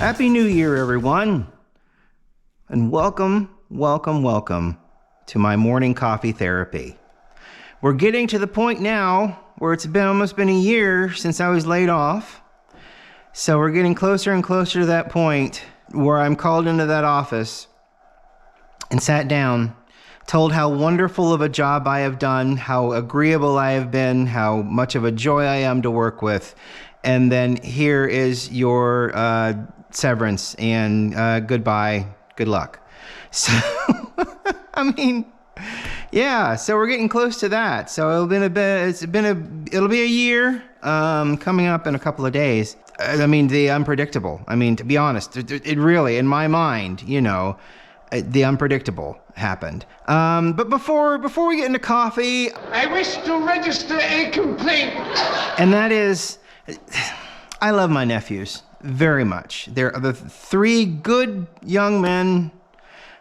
Happy New Year, everyone. And welcome to my morning coffee therapy. We're getting to the point now where it's almost been a year since I was laid off. So we're getting closer and closer to that point where I'm called into that office and sat down, told how wonderful of a job I have done, how agreeable I have been, how much of a joy I am to work with. And then here is your severance and goodbye, good luck. So, I mean, yeah, so we're getting close to that. So it'll be a year coming up in a couple of days. I mean, the unpredictable. I mean, to be honest, it really, in my mind, you know, the unpredictable happened. But before we get into coffee, I wish to register a complaint. And that is, I love my nephews very much. They're the three good young men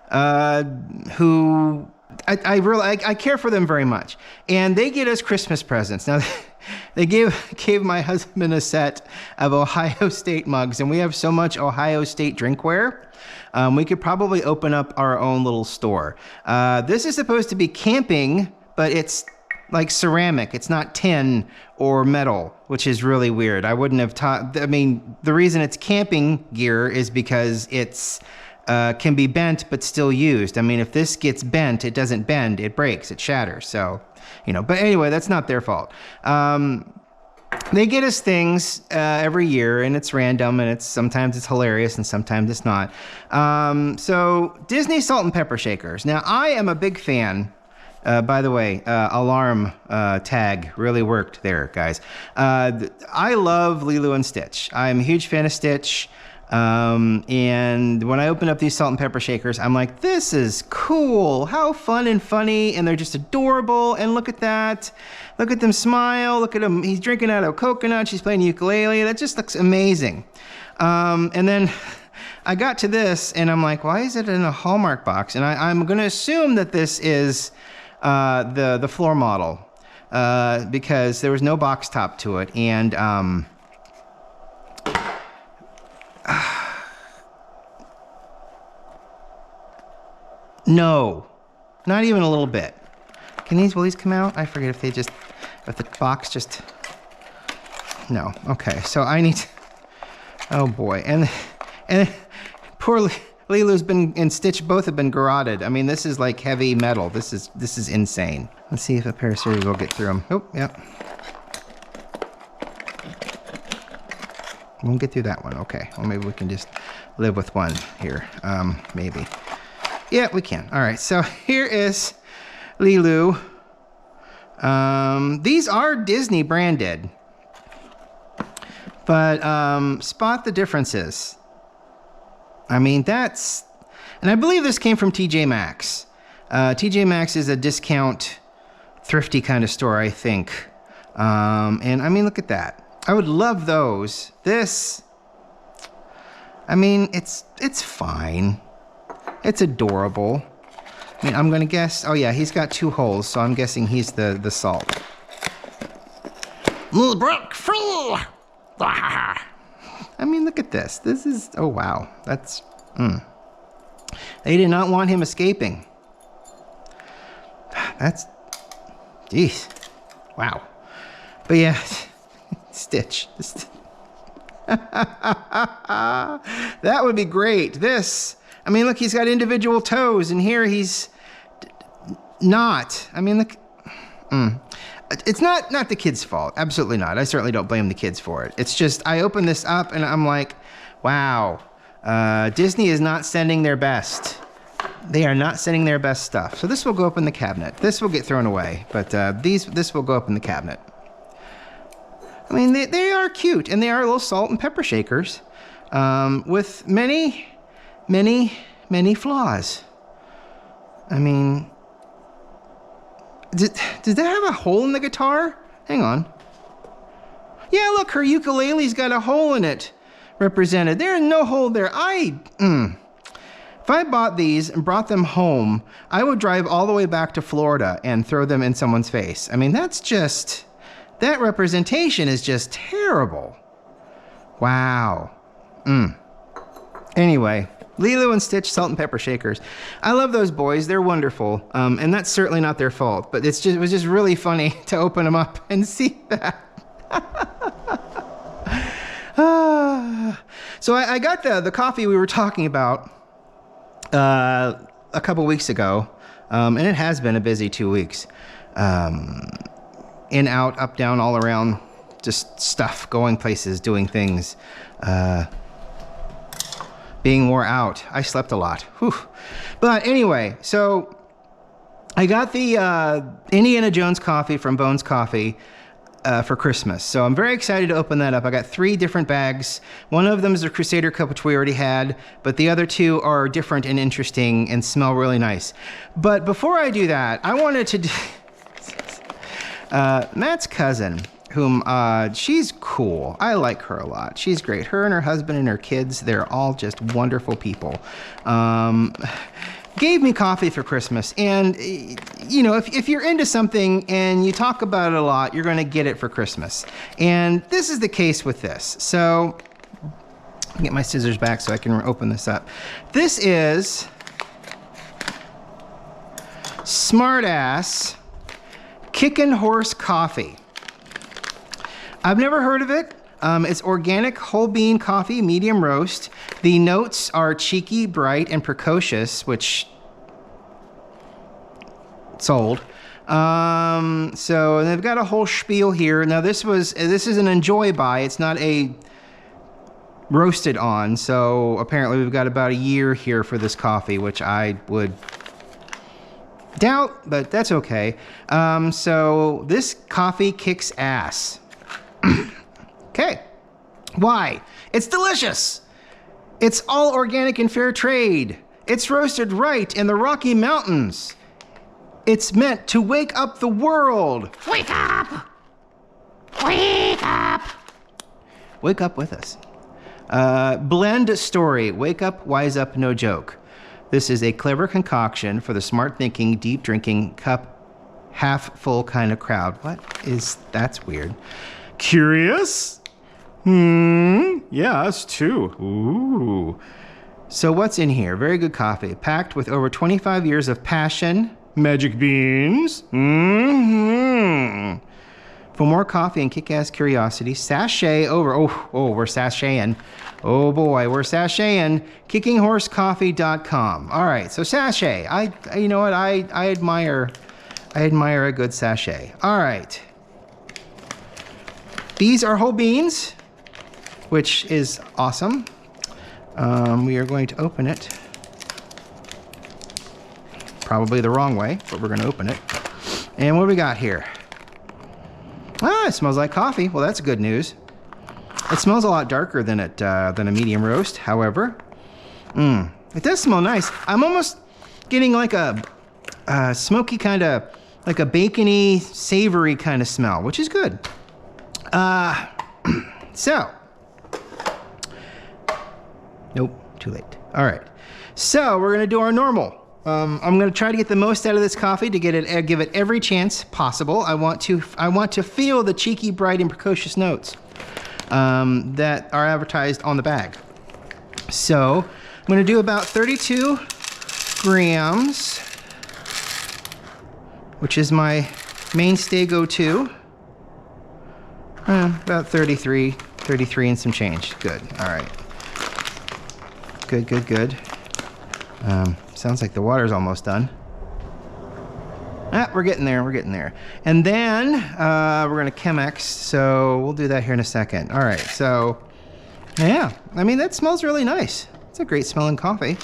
who I care for them very much. And they get us Christmas presents. Now, they gave my husband a set of Ohio State mugs, and we have so much Ohio State drinkware. We could probably open up our own little store. This is supposed to be camping, but it's like ceramic. It's not tin or metal, which is really weird. I wouldn't have taught. I mean, the reason it's camping gear is because it's can be bent but still used. I mean, if this gets bent, it doesn't bend, it breaks, it shatters. So, you know, but anyway, that's not their fault. They get us things every year, and it's random, and sometimes it's hilarious, and sometimes it's not. So Disney salt and pepper shakers. Now, I am a big fan. By the way, alarm tag really worked there, guys. I love Lilo and Stitch. I'm a huge fan of Stitch. And when I open up these salt and pepper shakers, I'm like, this is cool. How fun and funny. And they're just adorable. And look at that. Look at them smile. Look at him. He's drinking out of a coconut. She's playing ukulele. That just looks amazing. And then I got to this and I'm like, why is it in a Hallmark box? And I'm going to assume that this is the floor model, because there was no box top to it. And, no, not even a little bit. Will these come out? I forget if the box just, no. Okay, so I need, oh boy. And poor Lilu's and Stitch both have been garroted. I mean, this is like heavy metal. This is insane. Let's see if a pair of scissors will get through them. Oh, yep. Won't get through that one. Okay. Well, maybe we can just live with one here. Maybe. Yeah, we can. All right. So here is Lilu. These are Disney branded, but spot the differences. I mean, and I believe this came from TJ Maxx. TJ Maxx is a discount, thrifty kind of store, I think. And I mean, look at that. I would love those. This, I mean, it's fine. It's adorable. I mean, I'm gonna guess, oh yeah, he's got 2 holes, so I'm guessing he's the salt. Break free! I mean, look at this. This is, oh wow, that's, They did not want him escaping. That's, geez, wow. But yeah, Stitch. That would be great. This, I mean, look, he's got individual toes, and here he's not. I mean, look, it's not the kids' fault. Absolutely not. I certainly don't blame the kids for it. It's just, I open this up and I'm like, wow, Disney is not sending their best. They are not sending their best stuff. So this will go up in the cabinet. This will get thrown away, but this will go up in the cabinet. I mean, they are cute, and they are little salt and pepper shakers with many, many, many flaws. I mean, does that have a hole in the guitar? Hang on. Yeah, look, her ukulele's got a hole in it represented. There's no hole there. If I bought these and brought them home, I would drive all the way back to Florida and throw them in someone's face. I mean, that's just, that representation is just terrible. Wow. Anyway, Lilo and Stitch salt and pepper shakers. I love those boys. They're wonderful. And that's certainly not their fault, but it was just really funny to open them up and see that. So I got the coffee we were talking about a couple weeks ago, and it has been a busy 2 weeks. In, out, up, down, all around, just stuff, going places, doing things. Being wore out. I slept a lot. Whew. But anyway, so I got the Indiana Jones coffee from Bones Coffee for Christmas. So I'm very excited to open that up. I got 3 different bags. One of them is a Crusader Cup, which we already had, but the other 2 are different and interesting and smell really nice. But before I do that, I wanted to do Matt's cousin, whom, she's cool. I like her a lot. She's great. Her and her husband and her kids, they're all just wonderful people. Gave me coffee for Christmas. And, you know, if you're into something and you talk about it a lot, you're going to get it for Christmas. And this is the case with this. So, I'll get my scissors back so I can open this up. This is Smartass Kickin' Horse Coffee. I've never heard of it. It's organic whole bean coffee, medium roast. The notes are cheeky, bright, and precocious, which sold. So they've got a whole spiel here. Now this is an enjoy buy. It's not a roasted on. So apparently we've got about a year here for this coffee, which I would doubt, but that's okay. So this coffee kicks ass. Okay. Why? It's delicious. It's all organic and fair trade. It's roasted right in the Rocky Mountains. It's meant to wake up the world. Wake up! Wake up! Wake up with us. Blend story. Wake up, wise up, no joke. This is a clever concoction for the smart thinking, deep drinking, cup half full kind of crowd. That's weird. Curious? Yeah, us too. Ooh. So what's in here? Very good coffee, packed with over 25 years of passion, magic beans. For more coffee and kick-ass curiosity, sashay over. Oh, we're sashaying. Oh boy, we're sashaying. KickingHorseCoffee.com. All right, so sachet. You know what? I admire a good sachet. All right. These are whole beans, which is awesome. We are going to open it. Probably the wrong way, but we're going to open it. And what do we got here? It smells like coffee. Well, that's good news. It smells a lot darker than a medium roast, however. It does smell nice. I'm almost getting like a smoky kind of, like a bacony, savory kind of smell, which is good. So, nope, too late. All right, so we're gonna do our normal. I'm gonna try to get the most out of this coffee to give it every chance possible. I want to feel the cheeky, bright, and precocious notes that are advertised on the bag. So, I'm gonna do about 32 grams, which is my mainstay go-to. About 33 and some change. Good. All right. Good. Sounds like the water's almost done. We're getting there. And then we're gonna Chemex, so we'll do that here in a second. All right, so yeah, I mean, that smells really nice. It's a great smelling coffee.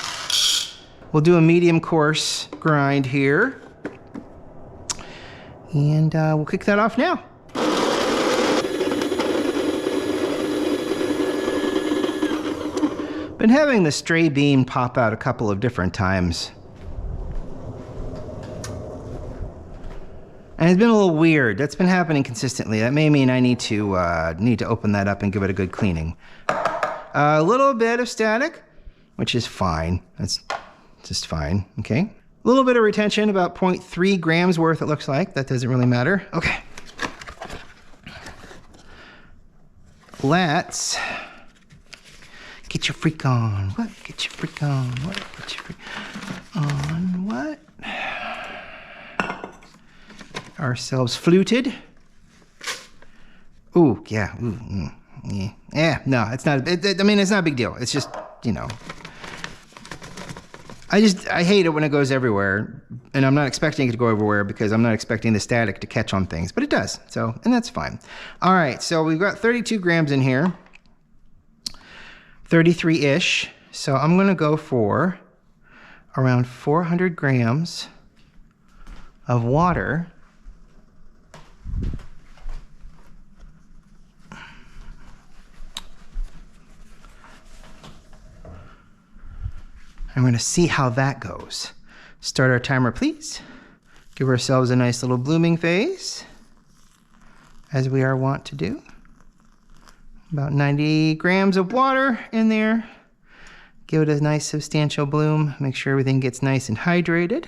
We'll do a medium coarse grind here. And we'll kick that off now. Been having the stray bean pop out a couple of different times. And it's been a little weird. That's been happening consistently. That may mean I need to open that up and give it a good cleaning. A little bit of static, which is fine. That's just fine, okay? A little bit of retention, about 0.3 grams worth it looks like. That doesn't really matter. Okay. Let's Get your freak on. What? Get your freak on. What? Get your freak on. What? Ourselves fluted. Ooh, yeah. Ooh, yeah. Yeah, no, it's not. I mean, it's not a big deal. It's just, you know. I hate it when it goes everywhere, and I'm not expecting it to go everywhere because I'm not expecting the static to catch on things, but it does. So, and that's fine. All right, so we've got 32 grams in here, 33-ish. So I'm going to go for around 400 grams of water. I'm going to see how that goes. Start our timer, please. Give ourselves a nice little blooming phase, as we are wont to do. About 90 grams of water in there. Give it a nice substantial bloom. Make sure everything gets nice and hydrated.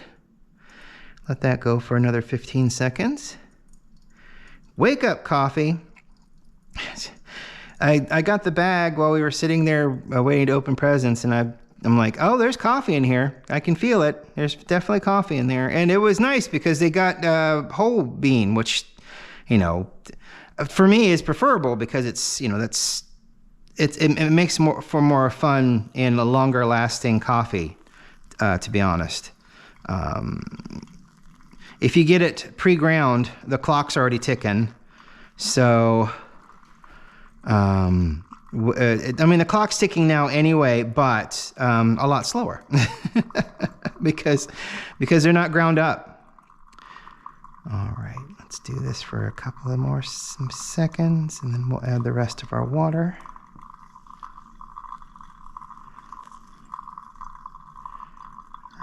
Let that go for another 15 seconds. Wake up, coffee. I got the bag while we were sitting there waiting to open presents, and I'm like, oh, there's coffee in here. I can feel it. There's definitely coffee in there. And it was nice because they got whole bean, which, you know, for me is preferable because it's, you know, it makes for more fun and a longer lasting coffee, to be honest. If you get it pre-ground, the clock's already ticking. So, I mean, the clock's ticking now anyway, but a lot slower because they're not ground up. All right, let's do this for a couple of more seconds, and then we'll add the rest of our water.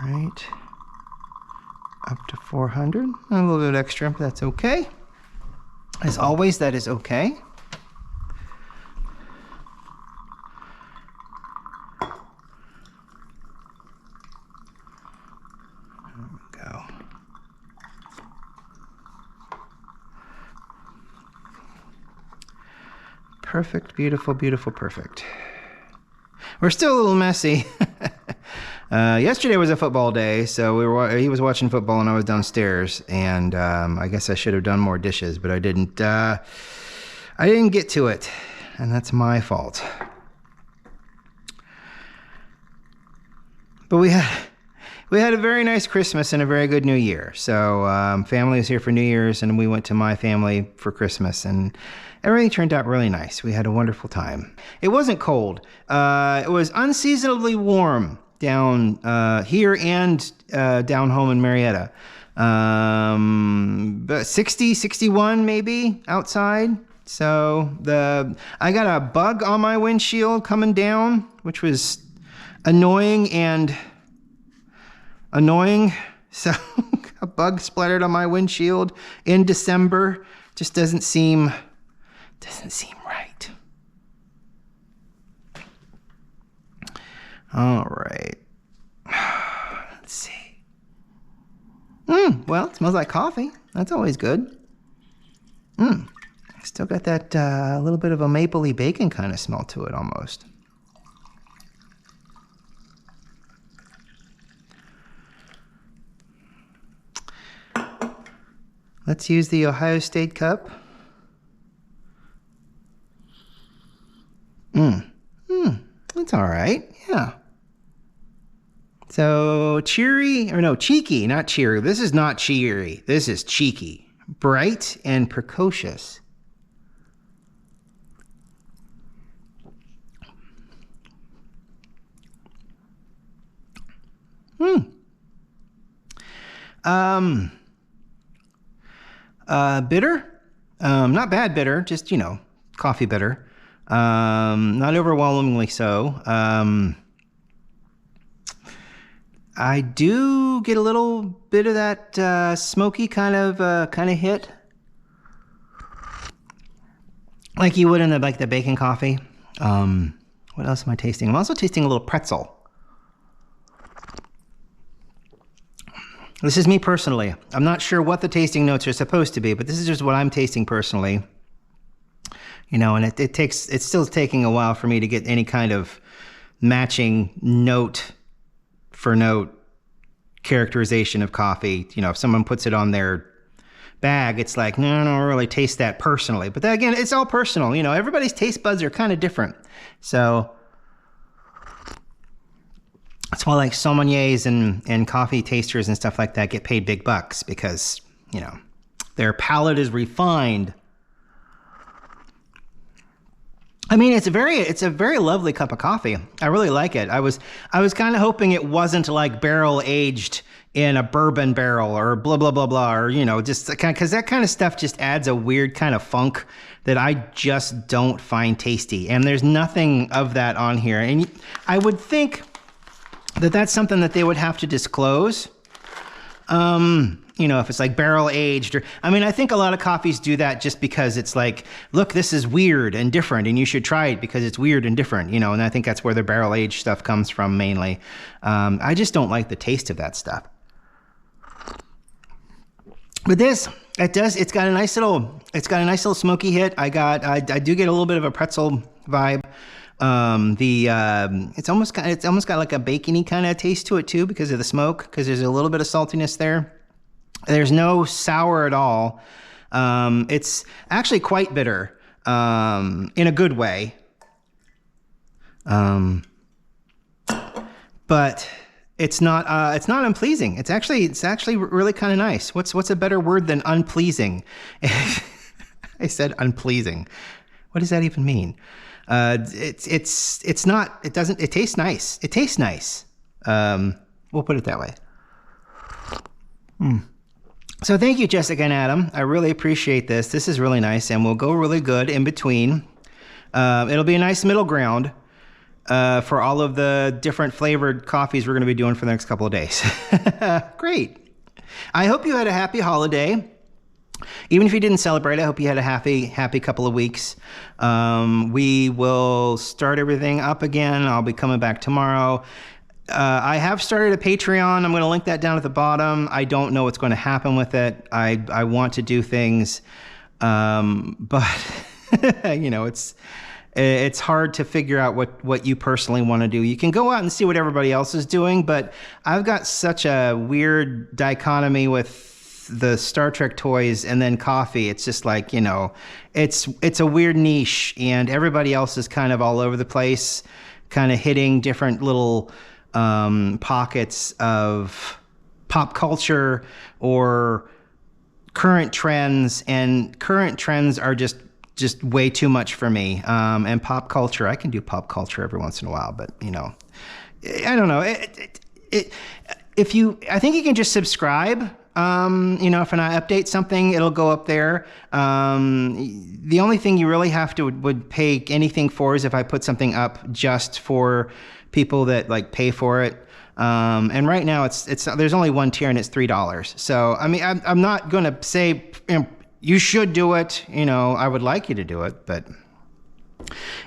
All right, up to 400. A little bit extra, but that's okay. As always, that is okay. Perfect, beautiful, beautiful, perfect. We're still a little messy. Yesterday was a football day, so he was watching football and I was downstairs, and I guess I should have done more dishes, but I didn't. I didn't get to it, and that's my fault. But we had a very nice Christmas and a very good New Year. So family was here for New Year's, and we went to my family for Christmas, and everything turned out really nice. We had a wonderful time. It wasn't cold. It was unseasonably warm down here and down home in Marietta. But 60, 61 maybe outside. So I got a bug on my windshield coming down, which was annoying. So a bug splattered on my windshield in December. Just doesn't seem right. All right. Let's see. Well, it smells like coffee. That's always good. Still got that little bit of a mapley bacon kind of smell to it almost. Let's use the Ohio State cup. It's all right. Yeah. So cheeky, not cheery. This is not cheery. This is cheeky. Bright and precocious. Bitter. Not bad bitter, just, coffee bitter. Not overwhelmingly so. I do get a little bit of that smoky kind of hit, like you would in the bacon coffee. What else am I tasting? I'm also tasting a little pretzel. This is me personally. I'm not sure what the tasting notes are supposed to be, but this is just what I'm tasting personally. And it's still taking a while for me to get any kind of matching note for note characterization of coffee. You know, if someone puts it on their bag, it's like, no, I don't really taste that personally. But then again, it's all personal. You know, everybody's taste buds are kind of different. So that's why like sommeliers and coffee tasters and stuff like that get paid big bucks, because, you know, their palate is refined. I mean, it's a very lovely cup of coffee. I really like it. I was kind of hoping it wasn't like barrel aged in a bourbon barrel or blah blah blah blah, or, you know, just kind of, because that kind of stuff just adds a weird kind of funk that I just don't find tasty. And there's nothing of that on here. And I would think that that's something that they would have to disclose. You know, if it's like barrel aged, or, I mean, I think a lot of coffees do that just because it's like, look, this is weird and different and you should try it because it's weird and different, you know, and I think that's where the barrel aged stuff comes from mainly. I just don't like the taste of that stuff. But this, it's got a nice little smoky hit. I do get a little bit of a pretzel vibe. It's almost got like a bacony kind of taste to it too, because of the smoke, because there's a little bit of saltiness there. There's no sour at all. It's actually quite bitter, in a good way. But it's not unpleasing. It's actually really kind of nice. What's a better word than unpleasing? I said unpleasing. What does that even mean? It tastes nice. It tastes nice. We'll put it that way. So thank you, Jessica and Adam. I really appreciate this. This is really nice, and will go really good in between. It'll be a nice middle ground for all of the different flavored coffees we're going to be doing for the next couple of days. Great. I hope you had a happy holiday. Even if you didn't celebrate, I hope you had a happy couple of weeks. We will start everything up again. I'll be coming back tomorrow. I have started a Patreon. I'm going to link that down at the bottom. I don't know what's going to happen with it. I want to do things, but you know, it's hard to figure out what you personally want to do. You can go out and see what everybody else is doing, but I've got such a weird dichotomy with the Star Trek toys and then coffee. It's just like, you know, it's a weird niche, and everybody else is kind of all over the place, kind of hitting different little pockets of pop culture or current trends, and current trends are just way too much for me. And pop culture, I can do pop culture every once in a while, but, you know, I don't know. I think you can just subscribe. You know, if I update something, it'll go up there. The only thing you really would pay anything for is if I put something up just for people that like pay for it. And right now there's only one tier and it's $3. So, I mean, I'm not going to say, you know, you should do it. You know, I would like you to do it, but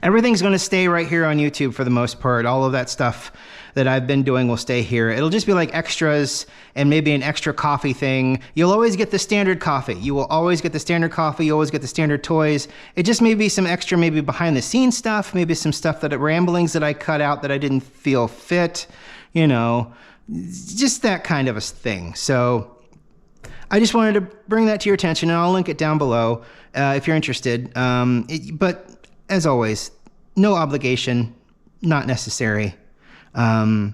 everything's going to stay right here on YouTube for the most part. All of that stuff that I've been doing will stay here. It'll just be like extras and maybe an extra coffee thing. You'll always get the standard coffee. You will always get the standard coffee. You always get the standard toys. It just may be some extra, maybe behind the scenes stuff, maybe some stuff ramblings that I cut out that I didn't feel fit, you know, just that kind of a thing. So I just wanted to bring that to your attention, and I'll link it down below if you're interested. But as always, no obligation, not necessary. You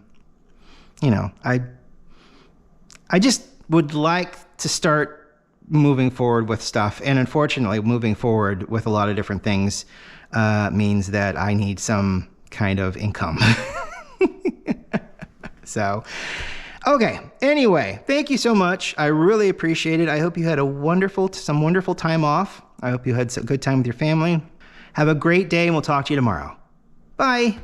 know, I just would like to start moving forward with stuff, and unfortunately, moving forward with a lot of different things means that I need some kind of income. So, okay. Anyway, thank you so much. I really appreciate it. I hope you had some wonderful time off. I hope you had a good time with your family. Have a great day, and we'll talk to you tomorrow. Bye.